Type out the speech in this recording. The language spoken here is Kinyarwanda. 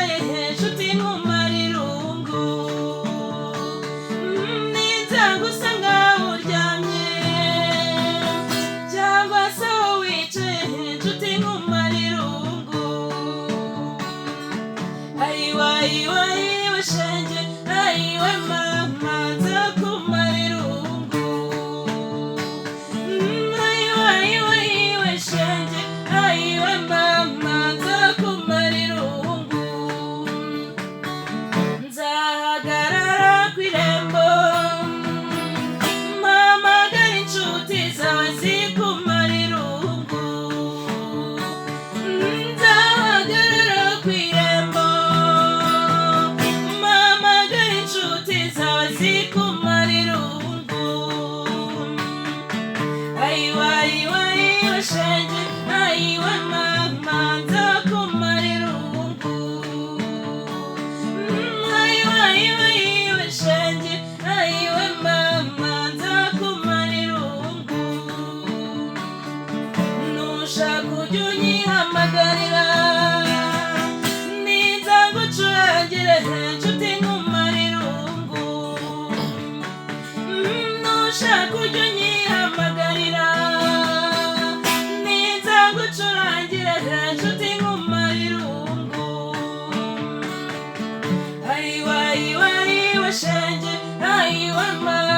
wicaye hejuru nkumara irungu ninza gusanga uryamye cyangwa se wicaye hejuru nkumara irungu ayiwa ayiwa ayiwa shenge ayiwa mama nza kumara irungu ayiwa ayiwa ayiwa shenge ayiwa mama nza kumara irungu nzahagarara ku irembo mpamagara inshuti zawe zikumara irungu nzahagarara ku irembo mpamagara inshuti zawe zikumara irungu ayiwa ayiwa ayiwa shenge ayiwa mama nza kumara irungu ayiwa ayiwa ayiwa shenge ayiwa mama nza kumara irungu nushaka ujya unyihamagarira ninza ngucurangire inshuti nkumara irungu nushaka ujya unyihamagarira ninza ngucurangire inshuti nkumara irungu ayiwa ayiwa ayiwa shenge ayiwa mama